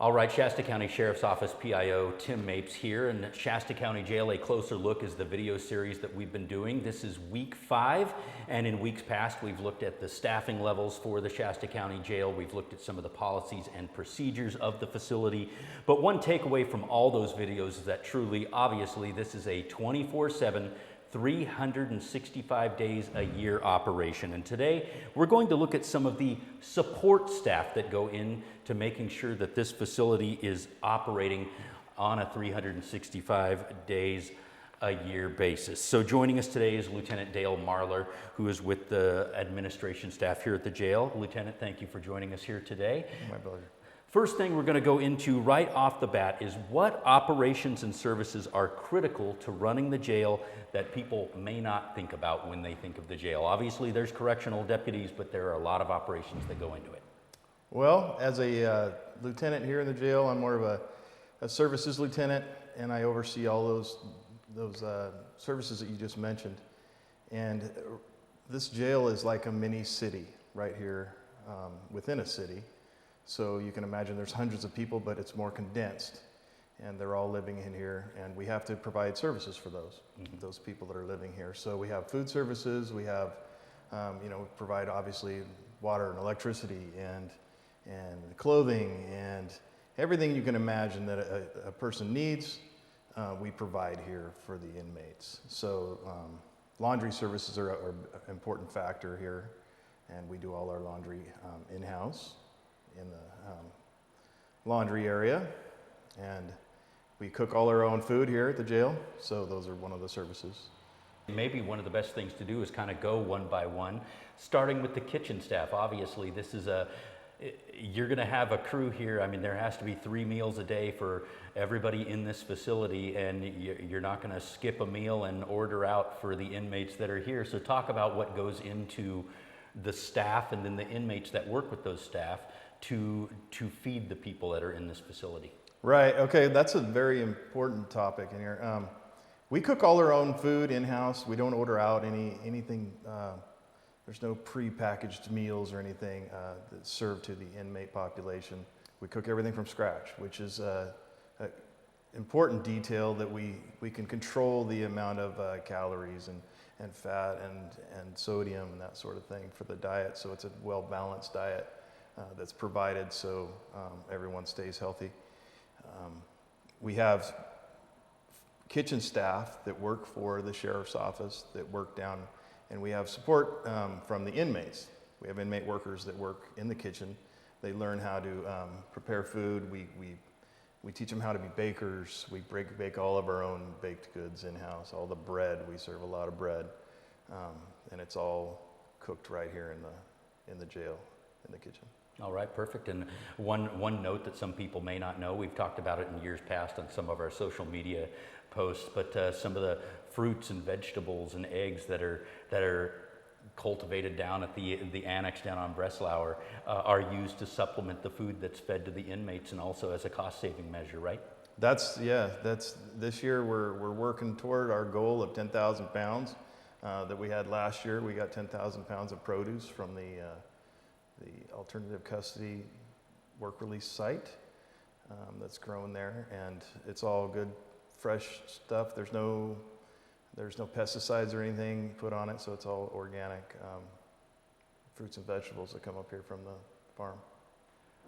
All right, Shasta County Sheriff's Office PIO Tim Mapes here, and Shasta County Jail, A Closer Look is the video series that we've been doing. This is week 5, and in weeks past we've looked at the staffing levels for the Shasta County Jail. We've looked at some of the policies and procedures of the facility. But one takeaway from all those videos is that truly, obviously, this is a 24/7, 365 days a year operation. And today we're going to look at some of the support staff that go into making sure that this facility is operating on a 365 days a year basis. So joining us today is Lieutenant Dale Marlar, who is with the administration staff here at the jail. Lieutenant, thank you for joining us here today. My pleasure. First thing we're going to go into right off the bat is what operations and services are critical to running the jail that people may not think about when they think of the jail. Obviously, there's correctional deputies, but there are a lot of operations that go into it. Well, as a lieutenant here in the jail, I'm more of a services lieutenant, and I oversee all those services that you just mentioned. And this jail is like a mini city right here within a city. So you can imagine there's hundreds of people, but it's more condensed, and they're all living in here, and we have to provide services for those people that are living here. So we have food services, we have, we provide obviously water and electricity and clothing and everything you can imagine that a person needs, we provide here for the inmates. So laundry services are an important factor here, and we do all our laundry in-house in the laundry area, and we cook all our own food here at the jail, so those are one of the services. Maybe one of the best things to do is kind of go one by one, starting with the kitchen staff. Obviously, you're going to have a crew here. I mean, there has to be 3 meals a day for everybody in this facility, and you're not going to skip a meal and order out for the inmates that are here. So talk about what goes into the staff and then the inmates that work with those staff to feed the people that are in this facility. Right, okay, that's a very important topic in here. We cook all our own food in-house. We don't order out anything. There's no pre-packaged meals or anything that's served to the inmate population. We cook everything from scratch, which is an important detail that we can control the amount of calories and fat and sodium and that sort of thing for the diet. So it's a well-balanced diet that's provided so everyone stays healthy. We have kitchen staff that work for the sheriff's office that work down, and we have support from the inmates. We have inmate workers that work in the kitchen. They learn how to prepare food. We teach them how to be bakers. We bake all of our own baked goods in-house. All the bread, we serve a lot of bread, and it's all cooked right here in the jail, in the kitchen. All right, perfect. And one note that some people may not know, we've talked about it in years past on some of our social media posts, but some of the fruits and vegetables and eggs that are cultivated down at the annex down on Breslau are used to supplement the food that's fed to the inmates and also as a cost-saving measure, right? That's this year we're working toward our goal of 10,000 pounds that we had last year. We got 10,000 pounds of produce from the alternative custody work release site that's grown there, and it's all good fresh stuff. There's no pesticides or anything put on it, so it's all organic fruits and vegetables that come up here from the farm.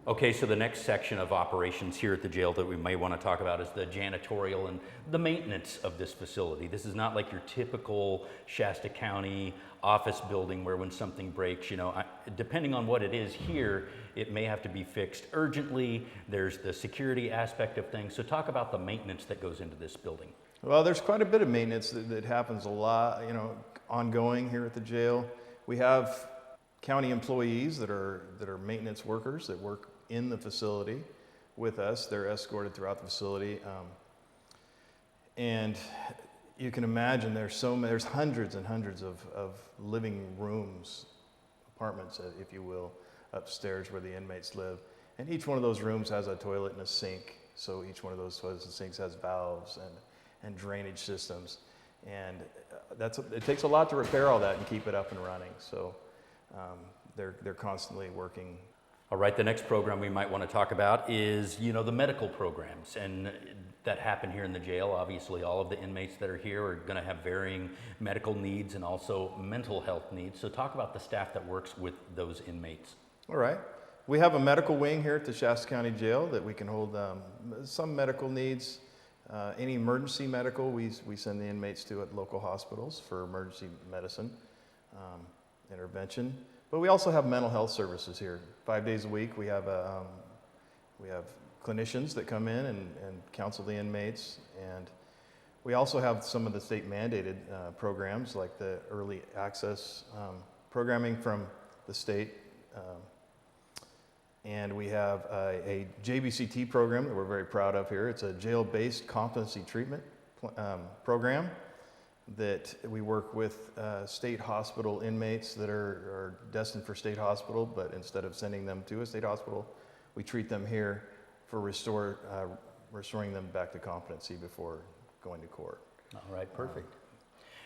Okay, so the next section of operations here at the jail that we may want to talk about is the janitorial and the maintenance of this facility. This is not like your typical Shasta County office building where when something breaks, depending on what it is here, it may have to be fixed urgently. There's the security aspect of things. So talk about the maintenance that goes into this building. Well, there's quite a bit of maintenance that happens a lot, ongoing here at the jail. We have county employees that are maintenance workers that work in the facility with us. They're escorted throughout the facility, and you can imagine there's hundreds and hundreds of living rooms, apartments, if you will, upstairs where the inmates live, and each one of those rooms has a toilet and a sink. So each one of those toilets and sinks has valves and drainage systems, and it takes a lot to repair all that and keep it up and running. So they're constantly working All right, the next program we might want to talk about is, you know, the medical programs and that happen here in the jail. Obviously, all of the inmates that are here are going to have varying medical needs and also mental health needs. So talk about the staff that works with those inmates. All right. We have a medical wing here at the Shasta County Jail that we can hold some medical needs. Any emergency medical, we send the inmates to at local hospitals for emergency medicine intervention. But we also have mental health services here. 5 days a week, we have clinicians that come in and counsel the inmates. And we also have some of the state mandated programs like the early access programming from the state. And we have a JBCT program that we're very proud of here. It's a jail-based competency treatment program that we work with state hospital inmates that are destined for state hospital, but instead of sending them to a state hospital, we treat them here for restoring them back to competency before going to court. All right, perfect.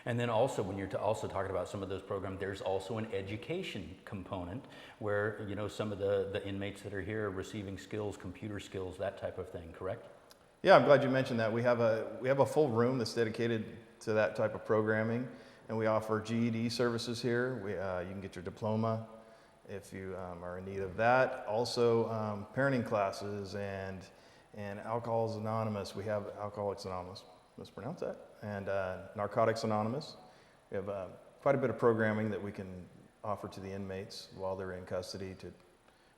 And then also, when you're also talking about some of those programs, there's also an education component where, you know, some of the inmates that are here are receiving skills, computer skills, that type of thing, correct? Yeah, I'm glad you mentioned that. We have a full room that's dedicated to that type of programming, and we offer GED services here. You can get your diploma if you are in need of that. Also, parenting classes and Alcoholics Anonymous. We have Alcoholics Anonymous. Mispronounce that. And Narcotics Anonymous. We have quite a bit of programming that we can offer to the inmates while they're in custody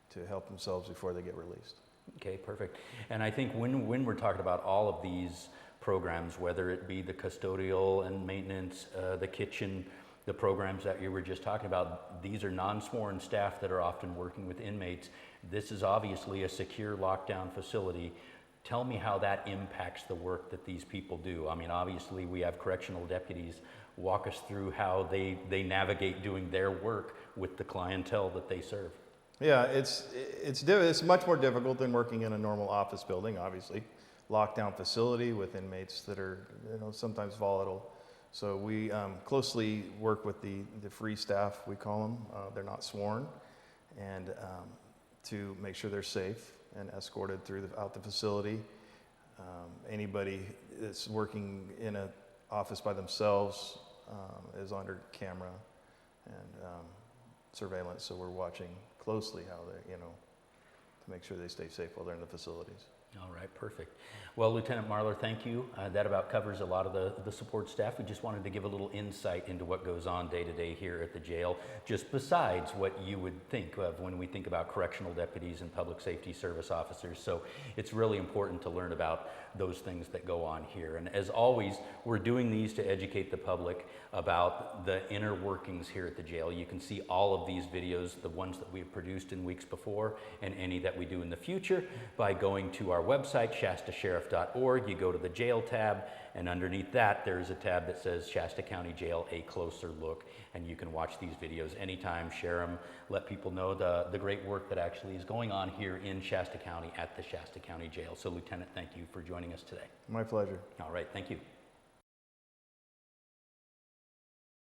to help themselves before they get released. Okay, perfect. And I think when we're talking about all of these programs, whether it be the custodial and maintenance, the kitchen, the programs that you were just talking about, these are non-sworn staff that are often working with inmates. This is obviously a secure lockdown facility. Tell me how that impacts the work that these people do. I mean, obviously we have correctional deputies. Walk us through how they navigate doing their work with the clientele that they serve. Yeah, it's much more difficult than working in a normal office building, obviously. Lockdown facility with inmates that are, you know, sometimes volatile. So we closely work with the free staff, we call them. They're not sworn, and to make sure they're safe and escorted throughout the facility. Anybody that's working in an office by themselves is under camera and surveillance, so we're watching closely how they, you know, to make sure they stay safe while they're in the facilities. All right, perfect. Well, Lieutenant Marler, thank you. That about covers a lot of the support staff. We just wanted to give a little insight into what goes on day to day here at the jail, just besides what you would think of when we think about correctional deputies and public safety service officers. So it's really important to learn about those things that go on here. And as always, we're doing these to educate the public about the inner workings here at the jail. You can see all of these videos, the ones that we have produced in weeks before and any that we do in the future, by going to our website, shastasheriff.org. You go to the jail tab, and underneath that there is a tab that says Shasta County Jail, a closer look, and you can watch these videos anytime, share them, let people know the great work that actually is going on here in Shasta County at the Shasta County Jail. So Lieutenant, thank you for joining us today. My pleasure. All right, thank you.